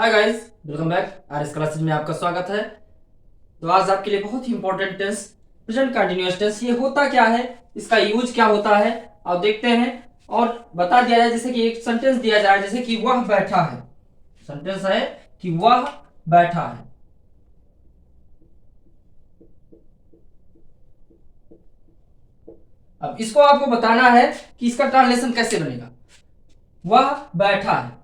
हाय guys, welcome back. RS classes में आपका स्वागत है। तो आज आपके लिए बहुत ही important tense present continuous tense, ये होता क्या है, इसका यूज क्या होता है, आप देखते हैं। और बता दिया जाए, जैसे कि एक सेंटेंस दिया जाए, जैसे कि वह बैठा है। सेंटेंस है कि वह बैठा है। अब इसको आपको बताना है कि इसका ट्रांसलेशन कैसे बनेगा। वह बैठा है,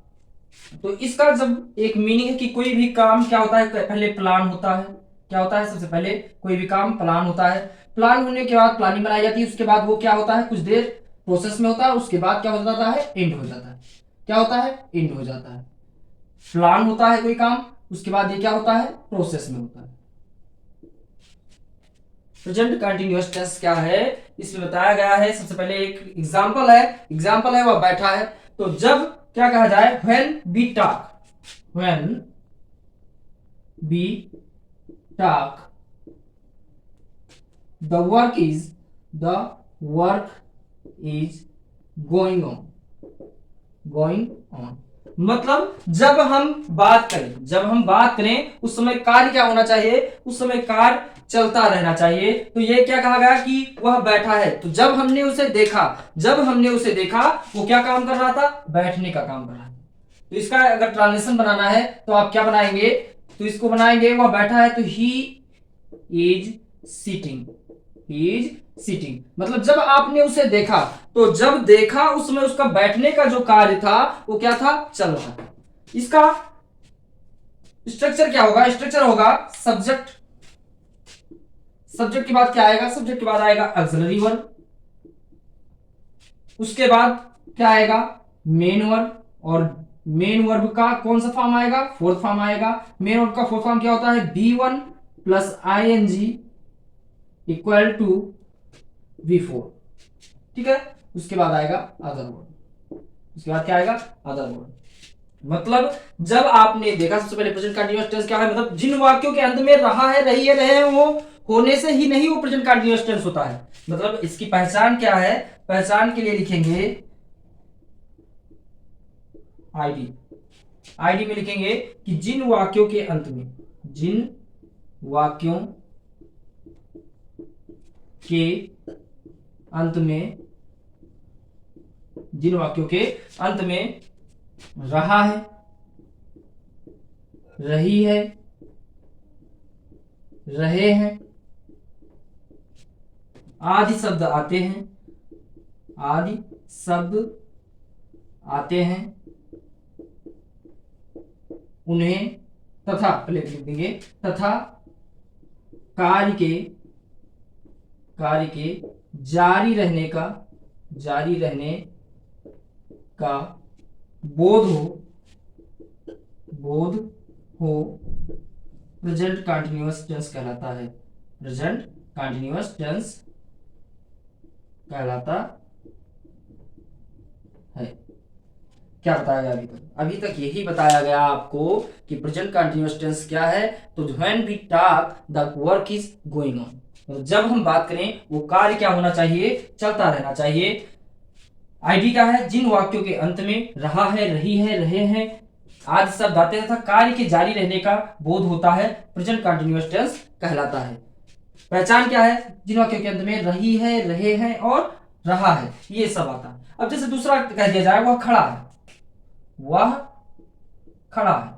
तो इसका जब एक मीनिंग है कि कोई भी काम क्या होता है, पहले प्लान होता है। क्या होता है, सबसे पहले कोई भी काम प्लान होता है। प्लान होने के बाद प्लानिंग बनाई जाती है, उसके बाद वो क्या होता है, कुछ देर प्रोसेस में होता है, उसके बाद क्या हो जाता है, एंड हो जाता है। क्या होता है, एंड हो जाता है। प्लान होता है कोई काम, उसके बाद ये क्या होता है, प्रोसेस में होता है। प्रेजेंट कंटिन्यूअस टेंस क्या है, इसमें बताया गया है। सबसे पहले एक एग्जाम्पल है वह बैठा है। तो जब क्या कहा जाए, when be talk, when be talk the work is going on. मतलब जब हम बात करें उस समय कार्य क्या होना चाहिए, उस समय कार्य चलता रहना चाहिए। तो ये क्या कहा गया कि वह बैठा है। तो जब हमने उसे देखा वो क्या काम कर रहा था, बैठने का काम कर रहा था। तो इसका अगर ट्रांसलेशन बनाना है तो आप क्या बनाएंगे, तो इसको बनाएंगे, वह बैठा है तो he is seating. He is seating मतलब जब आपने उसे देखा, तो जब देखा उस समय उसका बैठने का जो कार्य था वो क्या था, चल रहा था। इसका स्ट्रक्चर क्या होगा, स्ट्रक्चर होगा सब्जेक्ट। सब्जेक्ट के बाद क्या आएगा, सब्जेक्ट के बाद आएगा ऑक्सिलरी वर्ब। उसके बाद क्या आएगा, मेन वर्ब। और मेन वर्ब का कौन सा फॉर्म आएगा, फोर्थ फॉर्म आएगा। मेन वर्ब का फोर्थ फॉर्म क्या होता है, B1 plus ING equal to V4। ठीक है। उसके बाद आएगा अदर वर्ड। उसके बाद क्या आएगा, अदर वर्ड। मतलब जब आपने देखा, सबसे पहले प्रेजेंट कंटीन्यूअस टेंस क्या है, मतलब जिन वाक्यों के अंत में रहा है, रही है, रहे हैं, वो होने से ही नहीं वो प्रेजेंट कंटीन्यूअस टेंस होता है। मतलब इसकी पहचान क्या है, पहचान के लिए लिखेंगे आईडी। आईडी में लिखेंगे कि जिन वाक्यों के अंत में, जिन वाक्यों के अंत में, जिन वाक्यों के अंत में रहा है, रही है, रहे हैं, आदि शब्द आते हैं, आदि शब्द आते हैं, उन्हें तथा, पहले लिख देंगे, तथा कार्य के जारी रहने का बोध हो प्रेजेंट कंटीन्यूअस टेंस कहलाता है। प्रेजेंट कंटीन्यूअस टेंस कहलाता है। क्या बताया गया अभी तक यही बताया गया आपको कि प्रेजेंट कंटीन्यूअस टेंस क्या है। तो when we talk the work is going on, तो जब हम बात करें वो कार्य क्या होना चाहिए, चलता रहना चाहिए। आईडी क्या है, जिन वाक्यों के अंत में रहा है, रही है, रहे हैं, आदि शब्द आते हैं तथा कार्य के जारी रहने का बोध होता है, प्रेजेंट कंटीन्यूअस टेंस कहलाता है। पहचान क्या है, जिन वाक्यों के अंत में रही है, रहे हैं और रहा है, ये सब आता है। अब जैसे दूसरा कह दिया जाए, वह खड़ा है, वह खड़ा है।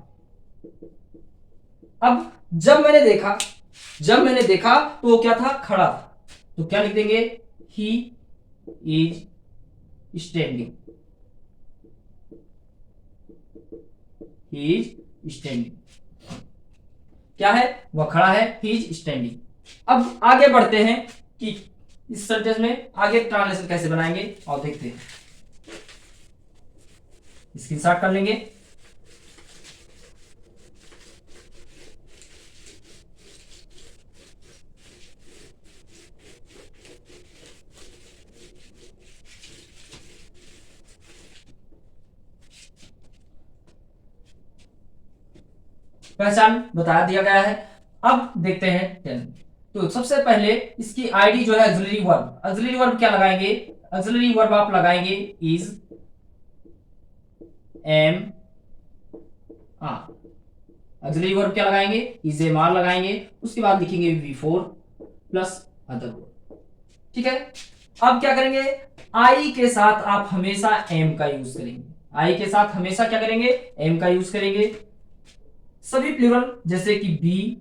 अब जब मैंने देखा तो वो क्या था, खड़ा था। तो क्या लिख देंगे, he is standing. He is standing क्या है, वह खड़ा है, ही इज स्टैंडिंग। अब आगे बढ़ते हैं कि इस सेंटेंस में आगे ट्रांसलेशन कैसे बनाएंगे और देखते हैं। स्क्रीनशॉट कर लेंगे। पहचान बता दिया गया है। अब देखते हैं 10। तो सबसे पहले इसकी आईडी जो है ऑक्सिलरी वर्ब क्या लगाएंगे, ऑक्सिलरी वर्ब आप लगाएंगे is, am, are. Auxiliary verb क्या लगाएंगे, इज एम आर लगाएंगे, उसके बाद लिखेंगे V4 प्लस अदर वर्ब। ठीक है, अब क्या करेंगे, आई के साथ आप हमेशा एम का यूज करेंगे। आई के साथ हमेशा क्या करेंगे, एम का यूज करेंगे। सभी प्लूरल जैसे कि we,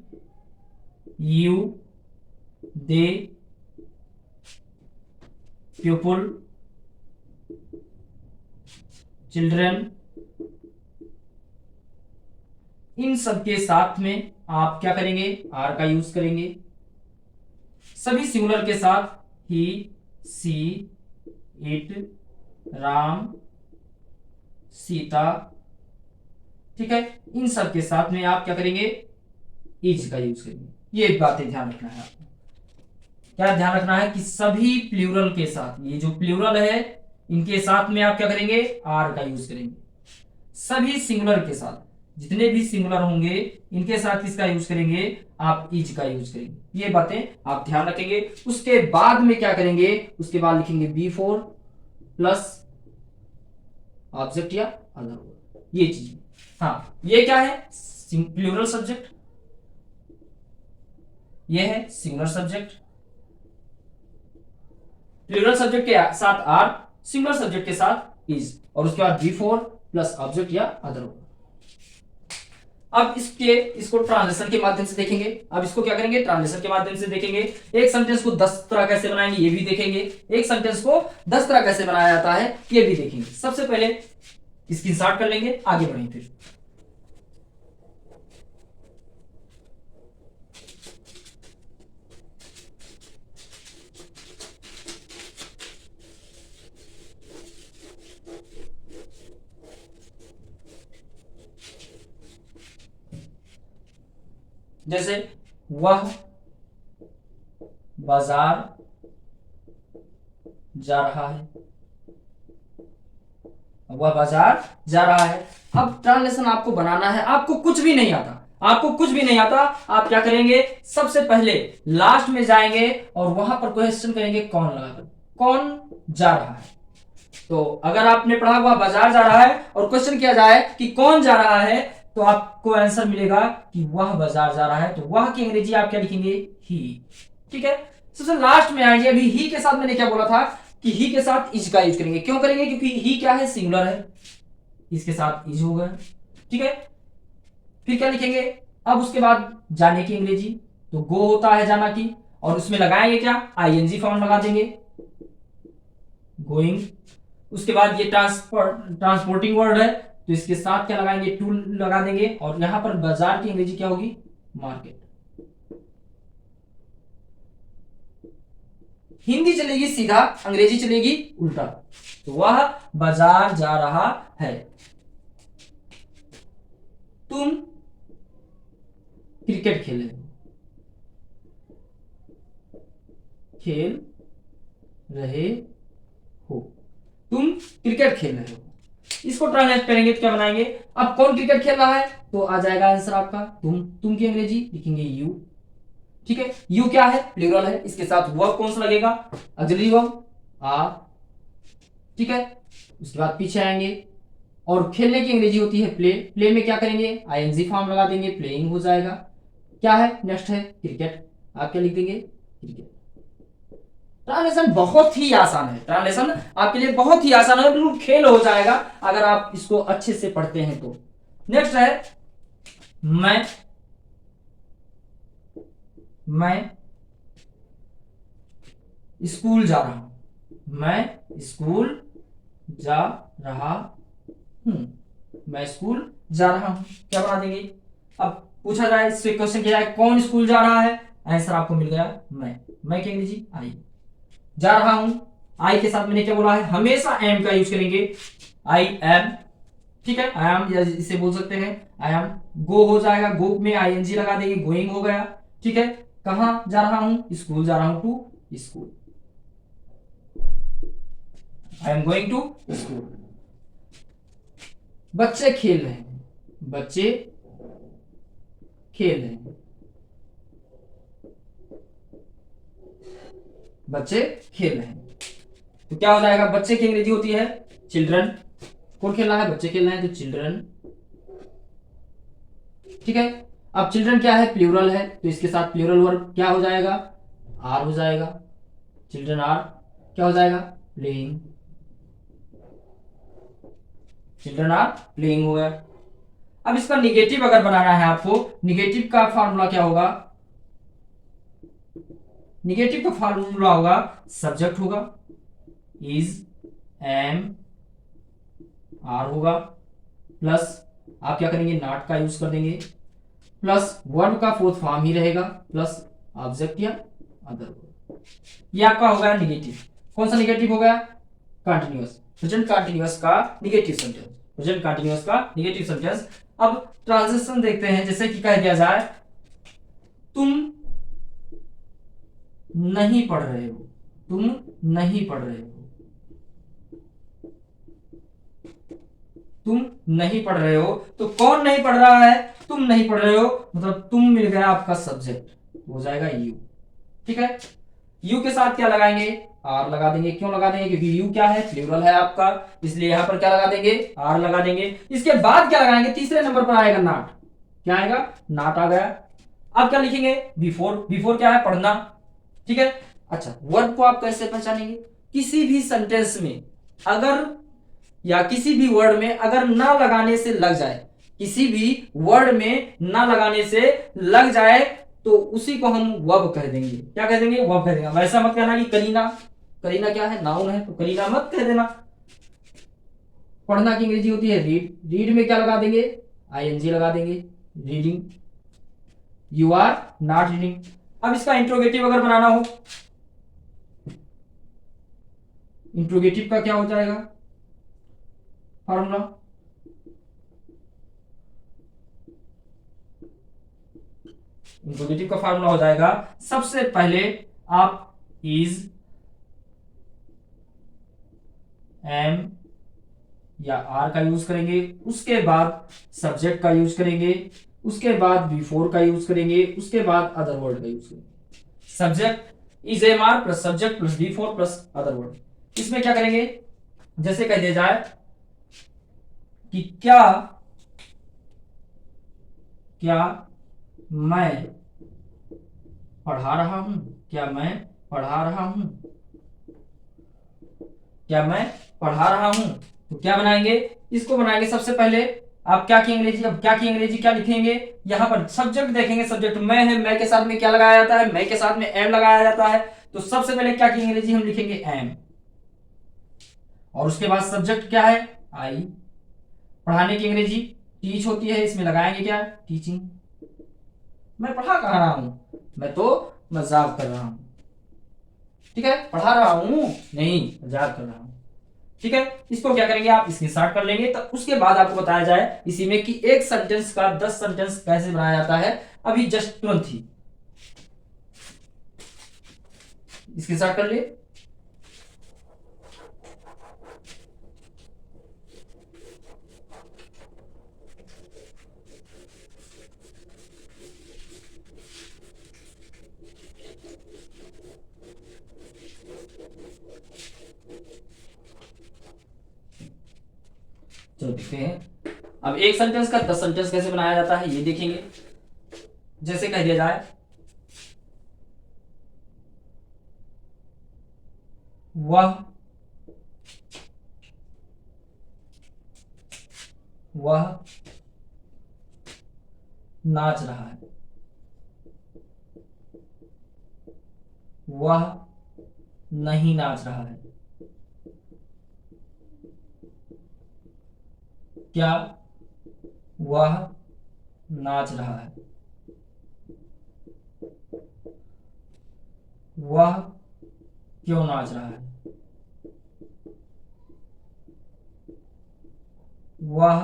you, they, pupil, children, इन सब के साथ में आप क्या करेंगे, आर का यूज करेंगे। सभी सिंगुलर के साथ ही, सी, इट, राम, सीता, ठीक है, इन सब के साथ में आप क्या करेंगे, इज का यूज करेंगे। ये बातें ध्यान रखना है आपको। क्या ध्यान रखना है कि सभी प्लूरल के साथ, ये जो प्लूरल है इनके साथ में आप क्या करेंगे, आर का यूज करेंगे। सभी सिंगुलर के साथ, जितने भी सिंगुलर होंगे इनके साथ किसका यूज करेंगे, आप इज का यूज करेंगे। ये बातें आप ध्यान रखेंगे। उसके बाद में क्या करेंगे, उसके बाद लिखेंगे B4 प्लस ऑब्जेक्ट या अदर वर्ड, ये चीज। हाँ, ये क्या है, प्लूरल सब्जेक्ट, ये है सिंगुलर सब्जेक्ट। प्लूरल सब्जेक्ट के साथ आर, सिंगुलर सब्जेक्ट के साथ इज, और उसके बाद B4 प्लस ऑब्जेक्ट या अदर वर्ड। अब इसको ट्रांसलेशन के माध्यम से देखेंगे। अब इसको क्या करेंगे, ट्रांसलेशन के माध्यम से देखेंगे। एक सेंटेंस को 10 तरह कैसे बनाएंगे ये भी देखेंगे। एक सेंटेंस को 10 तरह कैसे बनाया जाता है ये भी देखेंगे। सबसे पहले स्क्रीनशॉट कर लेंगे, आगे बढ़ेंगे फिर। जैसे वह बाजार जा रहा है, वह बाजार जा रहा है। अब ट्रांसलेशन आपको बनाना है, आपको कुछ भी नहीं आता, आपको कुछ भी नहीं आता। आप क्या करेंगे, सबसे पहले लास्ट में जाएंगे और वहां पर क्वेश्चन करेंगे कौन लगाकर, कौन जा रहा है। तो अगर आपने पढ़ा हुआ बाजार जा रहा है और क्वेश्चन किया जाए कि कौन जा रहा है, तो आपको आंसर मिलेगा कि वह बाजार जा रहा है। तो वह की अंग्रेजी आप क्या लिखेंगे, ही। ठीक है, सबसे लास्ट में आएंगे। अभी ही के साथ मैंने क्या बोला था कि ही के साथ इज का यूज करेंगे। क्यों करेंगे, क्योंकि ही क्या है, सिंगुलर है, इसके साथ इज होगा। ठीक है, फिर क्या लिखेंगे, अब उसके बाद जाने की अंग्रेजी, तो गो होता है जाना की, और उसमें लगाएंगे क्या, आईएनजी फॉर्म लगा देंगे, गोइंग। उसके बाद ये ट्रांसपोर्टिंग वर्ड है, तो इसके साथ क्या लगाएंगे, टू लगा देंगे, और यहां पर बाजार की अंग्रेजी क्या होगी, मार्केट। हिंदी चलेगी सीधा, अंग्रेजी चलेगी उल्टा। तो वह बाजार जा रहा है, तुम क्रिकेट खेल रहे हो, तुम क्रिकेट खेल रहे हो। इसको ट्रांसलेट करेंगे तो क्या बनाएंगे, अब कौन क्रिकेट खेल रहा है, तो आ जाएगा आंसर आपका तुम की अंग्रेजी लिखेंगे यू। ठीक है, यू क्या है, प्लूरल है, इसके साथ वर्ब कौन सा लगेगा, ऑक्सिलरी वर्ब आर। ठीक है, उसके बाद पीछे आएंगे और खेलने की अंग्रेजी होती है प्ले। प्ले में क्या करेंगे, आईएनजी फॉर्म लगा देंगे, प्लेइंग हो जाएगा। क्या है, नेक्स्ट है क्रिकेट, आप क्या लिख देंगे, क्रिकेट। ट्रांसलेशन बहुत ही आसान है, ट्रांसलेशन आपके लिए बहुत ही आसान है, बिल्कुल खेल हो जाएगा अगर आप इसको अच्छे से पढ़ते हैं तो। नेक्स्ट है मैं स्कूल जा रहा हूं, मैं स्कूल जा रहा हूं, मैं स्कूल जा रहा हूं, क्या बना देंगे। अब पूछा जाए, इससे क्वेश्चन किया जाए कौन स्कूल जा रहा है, आंसर आपको मिल गया मैं की अंग्रेजी आई, जा रहा हूं। आई के साथ मैंने क्या बोला है, हमेशा एम का यूज करेंगे, आई एम। ठीक है, आई एम इसे बोल सकते हैं आई एम। गो हो जाएगा, गो में आईएनजी लगा देंगे, गोइंग हो गया। ठीक है, कहां जा रहा हूं, स्कूल जा रहा हूं, to school, I am going to school. बच्चे खेल रहे हैं, बच्चे खेल रहे हैं, बच्चे खेल रहे हैं। तो क्या हो जाएगा, बच्चे की अंग्रेजी होती है चिल्ड्रन। कौन खेल रहा है, बच्चे खेल रहे हैं, तो चिल्ड्रन ठीक है। अब चिल्ड्रन क्या है, प्लूरल है, तो इसके साथ प्लूरल वर्ब क्या हो जाएगा, आर हो जाएगा। चिल्ड्रन आर क्या हो जाएगा, प्लेइंग। चिल्ड्रन आर प्लेइंग हो गया। अब इसका निगेटिव अगर बनाना है आपको, निगेटिव का फॉर्मूला क्या होगा, निगेटिव का फॉर्मूला होगा, सब्जेक्ट होगा, इज, एम, आर होगा, प्लस आप क्या करेंगे, नॉट का यूज कर देंगे, प्लस वर्ब का फोर्थ फॉर्म ही रहेगा, प्लस ऑब्जेक्ट या अदर वर्ब। ये आपका हो गया निगेटिव। कौन सा निगेटिव हो गया, कंटिन्यूअस, प्रेजेंट कंटिन्यूअस का निगेटिव सेंटेंस, प्रेजेंट कंटिन्यूअस का निगेटिव सेंटेंस। अब ट्रांजिशन देखते हैं, जैसे कि कह दिया जाए तुम नहीं पढ़ रहे हो, तुम नहीं पढ़ रहे हो, तुम नहीं पढ़ रहे हो, तो कौन नहीं पढ़ रहा है, तुम नहीं पढ़ रहे हो, मतलब तुम मिल गया आपका सब्जेक्ट, हो जाएगा यू। ठीक है, यू के साथ क्या लगाएंगे, आर लगा देंगे। क्यों लगा देंगे, क्योंकि यू क्या है, प्लूरल है आपका, इसलिए यहां पर क्या लगा देंगे, आर लगा देंगे। इसके बाद क्या लगाएंगे, तीसरे नंबर पर आएगा नॉट, क्या आएगा, नॉट आ गया। अब क्या लिखेंगे, बिफोर, बिफोर क्या है, पढ़ना। ठीक है। अच्छा, वर्ब को आप कैसे पहचानेंगे, किसी भी सेंटेंस में अगर या किसी भी वर्ड में अगर ना लगाने से लग जाए, किसी भी वर्ड में ना लगाने से लग जाए, तो उसी को हम वर्ब कह देंगे। क्या कह देंगे, वर्ब कह देंगे। वैसा मत कहना कि करीना, करीना क्या है, नाउन है, तो करीना मत कह देना। पढ़ना की अंग्रेजी होती है रीड, रीड में क्या लगा देंगे, आईएनजी लगा देंगे, reading, you are not reading. अब इसका इंट्रोगेटिव अगर बनाना हो, इंट्रोगेटिव का क्या हो जाएगा फॉर्मूला, इंट्रोगेटिव का फॉर्मूला हो जाएगा, सबसे पहले आप इज, एम या आर का यूज करेंगे, उसके बाद सब्जेक्ट का यूज करेंगे, उसके बाद बिफोर का यूज करेंगे, उसके बाद अदर वर्ड का यूज करेंगे। Subject is am are plus subject plus before plus other word. इसमें क्या करेंगे, जैसे कह दिया जाए कि क्या, क्या मैं पढ़ा रहा हूं, क्या मैं पढ़ा रहा हूं, क्या मैं पढ़ा रहा हूं, तो क्या बनाएंगे, इसको बनाएंगे सबसे पहले। आप क्या की अंग्रेजी, अब क्या की अंग्रेजी क्या लिखेंगे, यहां पर सब्जेक्ट देखेंगे, सब्जेक्ट मैं है, मैं के साथ में क्या लगाया जाता है, मैं के साथ में एम लगाया जाता है, तो सबसे पहले क्या की अंग्रेजी हम लिखेंगे, एम, और उसके बाद सब्जेक्ट क्या है, आई। पढ़ाने की अंग्रेजी टीच होती है, इसमें लगाएंगे क्या, टीचिंग। मैं पढ़ा कह रहा हूं, मैं तो मजाक कर रहा हूं। ठीक है, पढ़ा रहा हूं नहीं, मजाक कर रहा हूं। ठीक है, इसको क्या करेंगे, आप इसके साथ कर लेंगे, तो उसके बाद आपको बताया जाए इसी में कि एक सेंटेंस का 10 सेंटेंस कैसे बनाया जाता है। अभी जस्ट तुरंत ही इसके साथ कर ले। चलो देखते हैं, अब एक सेंटेंस का 10 सेंटेंस कैसे बनाया जाता है ये देखेंगे। जैसे कह दिया जाए, वह, वह नाच रहा है, वह नहीं नाच रहा है, क्या वह नाच रहा है, वह क्यों नाच रहा है, वह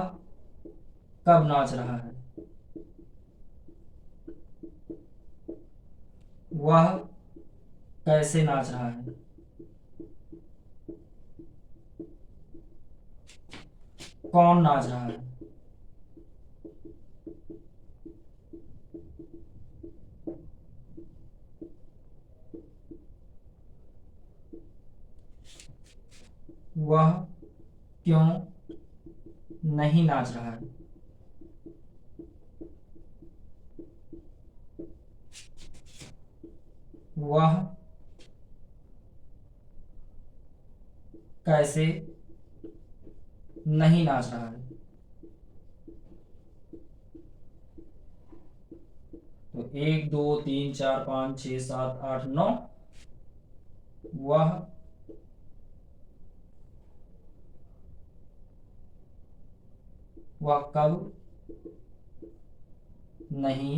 कब नाच रहा है, वह कैसे नाच रहा है, कौन नाच रहा है। वह क्यों नहीं नाच रहा है, वह कैसे नहीं नाच रहा है। तो 1 2 3 4 5 6 7 8 9, वह कब नहीं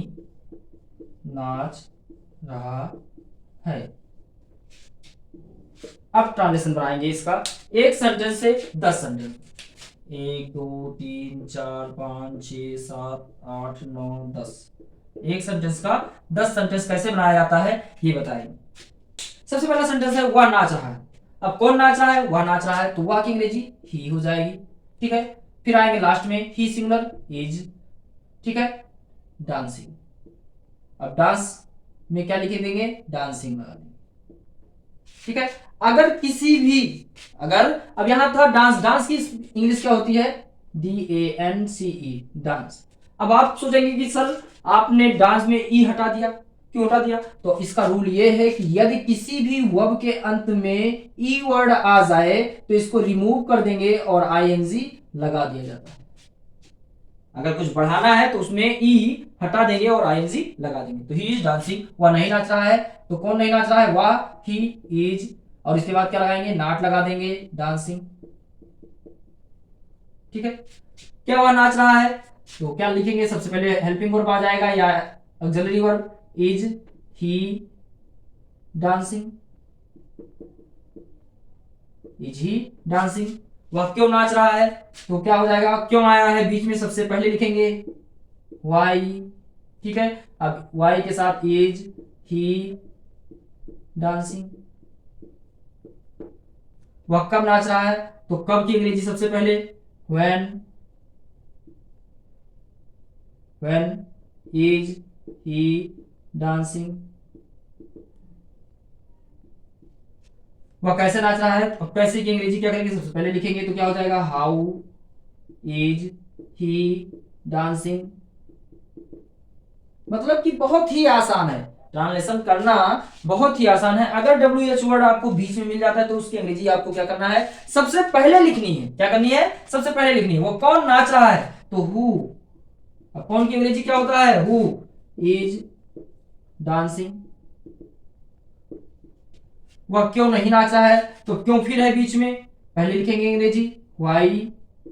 नाच रहा है। अब ट्रांसलेशन बनाएंगे इसका, एक सेंटेंस से 10 सेंटेंस। 1 2 3 4 5 6 7 8 9 10, एक सेंटेंस का 10 सेंटेंस कैसे बनाया जाता है ये बताएंगे। सबसे पहला सेंटेंस है वह नाच रहा है। अब कौन नाच रहा है, वह नाच रहा है, तो वह की अंग्रेजी ही हो जाएगी। ठीक है, फिर आएंगे लास्ट में ही सिंगुलर इज। ठीक है, डांसिंग। अब डांस में क्या लिखे देंगे, डांसिंग लगा देंगे। ठीक है, अगर किसी भी, अगर अब यहां था डांस, डांस की इंग्लिश क्या होती है, DANCE, डांस। अब आप सोचेंगे कि सर आपने डांस में ई हटा दिया, क्यों हटा दिया, तो इसका रूल ये है कि यदि किसी भी वर्ब के अंत में ई वर्ड आ जाए तो इसको रिमूव कर देंगे और ING लगा दिया जाता है। अगर कुछ बढ़ाना है तो उसमें ई हटा देंगे और ING लगा देंगे। तो ही इज डांसिंग, वह नहीं नाच रहा है, तो कौन नहीं नाच रहा है, वह, ही इज, और इसके बाद क्या लगाएंगे, नॉट लगा देंगे, डांसिंग। ठीक है, क्या वह नाच रहा है, तो क्या लिखेंगे, सबसे पहले हेल्पिंग वर्ब आ जाएगा या auxiliary verb, is he dancing, is he dancing. वह क्यों नाच रहा है, तो क्या हो जाएगा, क्यों आया है बीच में, सबसे पहले लिखेंगे वाई। ठीक है, अब वाई के साथ इज ही डांसिंग। वह कब नाच रहा है, तो कब की अंग्रेजी सबसे पहले, when, when is he dancing. वह कैसे नाच रहा है, तो कैसे की अंग्रेजी क्या करेंगे, सबसे पहले लिखेंगे तो क्या हो जाएगा, हाउ इज ही डांसिंग। मतलब कि बहुत ही आसान है, ट्रांसलेशन करना बहुत ही आसान है। अगर WH वर्ड आपको बीच में मिल जाता है तो उसकी अंग्रेजी आपको क्या करना है, सबसे पहले लिखनी है। क्या करनी है, सबसे पहले लिखनी है। वो कौन नाच रहा है, तो हु। अब कौन की अंग्रेजी क्या होता है, हु इज डांसिंग। वह क्यों नहीं नाच रहा है, तो क्यों फिर है बीच में, पहले लिखेंगे Angrezi, why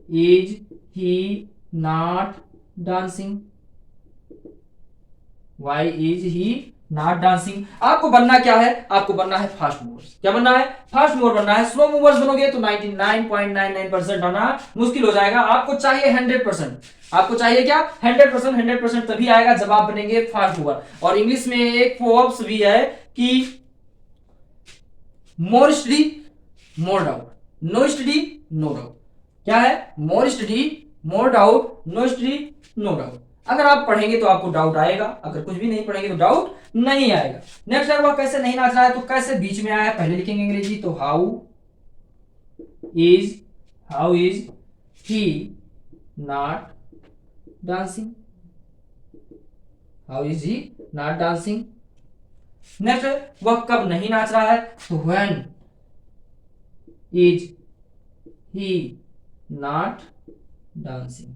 is he not dancing, why is he not dancing. आपको बनना क्या है, आपको बनना है फास्ट मूवर्स। क्या बनना है, फास्ट मूवर बनना है। स्लो मूवर्स बनोगे तो 99.99% आना मुश्किल हो जाएगा। आपको चाहिए 100%, आपको चाहिए क्या, 100%। 100% तभी आएगा जब आप बनेंगे फास्ट मूवर। और इंग्लिश में एक प्रोवर्ब्स भी है कि more study more doubt, no study no doubt. क्या है, more study more doubt, no study no doubt. अगर आप पढ़ेंगे तो आपको डाउट आएगा, अगर कुछ भी नहीं पढ़ेंगे तो डाउट नहीं आएगा। नेक्स्ट है, वह कैसे नहीं नाच रहा है, तो कैसे बीच में आया है, पहले लिखेंगे अंग्रेजी, तो how is, how is he not dancing, how is he not dancing. Next, वह कब नहीं नाच रहा है, तो when is he not dancing,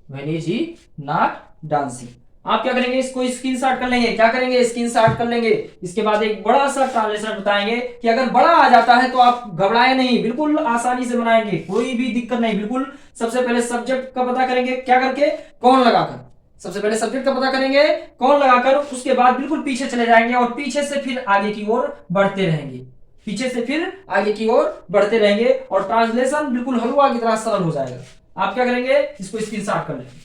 when is he not dancing. आप क्या करेंगे, इसको स्क्रीनशॉट कर लेंगे। क्या करेंगे, स्क्रीनशॉट कर लेंगे। इसके बाद एक बड़ा सा ट्रांसलेशन बताएंगे कि अगर बड़ा आ जाता है तो आप घबराए नहीं, बिल्कुल आसानी से बनाएंगे, कोई भी दिक्कत नहीं, बिल्कुल। सबसे पहले सब्जेक्ट का पता करेंगे, क्या करके, कौन लगाकर। सबसे पहले सब्जेक्ट का पता करेंगे कौन लगाकर, उसके बाद बिल्कुल पीछे चले जाएंगे और पीछे से फिर आगे की ओर बढ़ते रहेंगे, पीछे से फिर आगे की ओर बढ़ते रहेंगे और ट्रांसलेशन बिल्कुल हलवा की तरह सरल हो जाएगा। आप क्या करेंगे, इसको स्क्रीनशॉट कर लेंगे।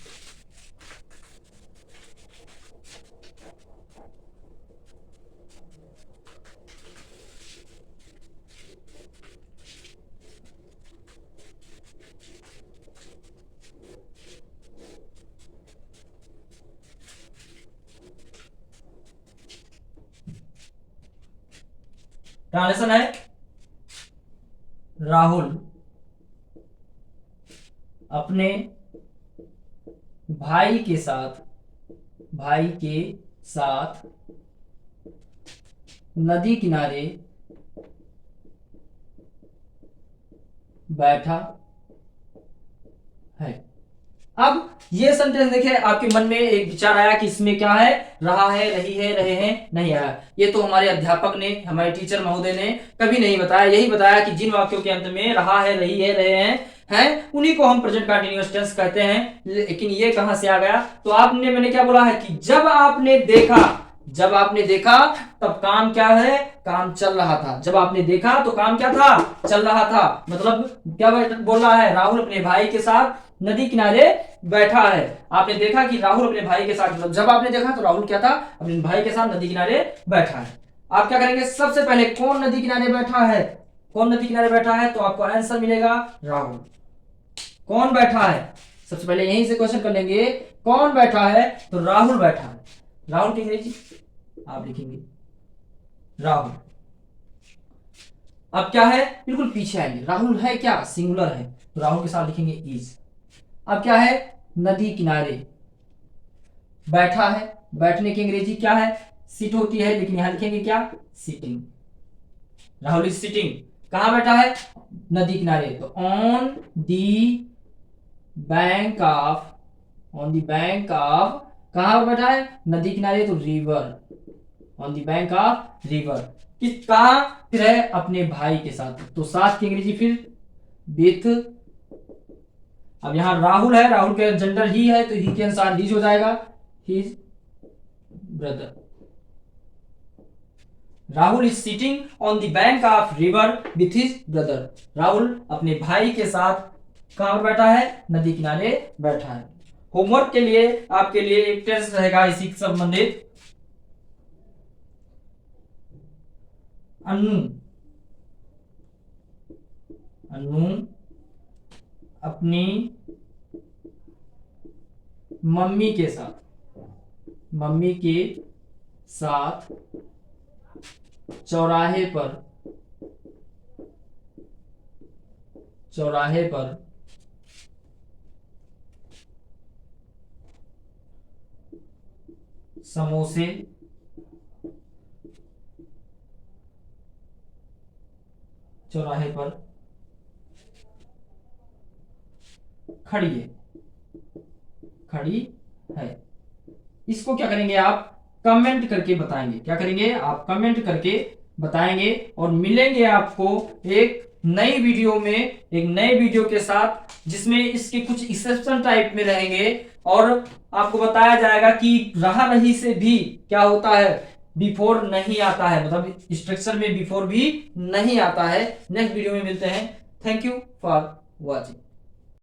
ट्रांसलेशन है, राहुल अपने भाई के साथ, भाई के साथ नदी किनारे बैठा है। अब ये सेंटेंस देखिए, आपके मन में एक विचार आया कि इसमें क्या है, रहा है, रही है, रहे हैं, नहीं आया। ये तो हमारे अध्यापक ने, हमारे टीचर महोदय ने कभी नहीं बताया। यही बताया कि जिन वाक्यों के अंत में रहा है, रही है, रहे हैं उन्हीं को हम प्रेजेंट कंटीन्यूअस टेंस कहते हैं। लेकिन ये कहां से आ गया? तो आपने, मैंने क्या बोला है कि जब आपने देखा तब काम क्या है, काम चल रहा था। जब आपने देखा तो काम क्या था, चल रहा था। मतलब क्या बोल रहा है, राहुल अपने भाई के साथ नदी किनारे बैठा है। आपने देखा कि राहुल अपने भाई के साथ, मतलब जब आपने देखा तो राहुल क्या था, अपने भाई के साथ नदी किनारे बैठा है। आप क्या करेंगे, सबसे पहले कौन नदी किनारे बैठा है, कौन नदी किनारे बैठा है, तो आपको आंसर मिलेगा राहुल। कौन बैठा है, सबसे पहले यहीं से क्वेश्चन कर लेंगे, कौन बैठा है, तो राहुल बैठा है। राहुल की अंग्रेजी आप लिखेंगे राहुल। अब क्या है, बिल्कुल पीछे आएंगे, राहुल है क्या, सिंगुलर है, तो राहुल के साथ लिखेंगे इज। अब क्या है, नदी किनारे बैठा है, बैठने की अंग्रेजी क्या है, सिट होती है, लेकिन यहां लिखेंगे क्या, सिटिंग। राहुल इज सिटिंग, कहां बैठा है, नदी किनारे, तो ऑन दी बैंक ऑफ, कहां पर बैठा है, नदी किनारे, तो river, on the bank of river. किस, कहां, फिर है अपने भाई के साथ, तो साथ की अंग्रेजी फिर विथ। अब यहां राहुल है, राहुल के जेंडर ही है, तो ही के अनुसार हिज हो जाएगा, his brother. Rahul is sitting on the bank of river with his brother. Rahul अपने भाई के साथ कहां पर बैठा है, नदी किनारे बैठा है। होमवर्क के लिए आपके लिए एक टेस्ट रहेगा इसी से संबंधित। अनु अपनी मम्मी के साथ चौराहे पर समोसे चौराहे पर खड़ी है। इसको क्या करेंगे, आप कमेंट करके बताएंगे। क्या करेंगे, आप कमेंट करके बताएंगे। और मिलेंगे आपको एक नई वीडियो में, एक नए वीडियो के साथ, जिसमें इसके कुछ एक्सेप्शन टाइप में रहेंगे और आपको बताया जाएगा कि रहा रही से भी क्या होता है, बिफोर नहीं आता है, मतलब स्ट्रक्चर में बिफोर भी नहीं आता है। नेक्स्ट वीडियो में मिलते हैं। Thank you for watching.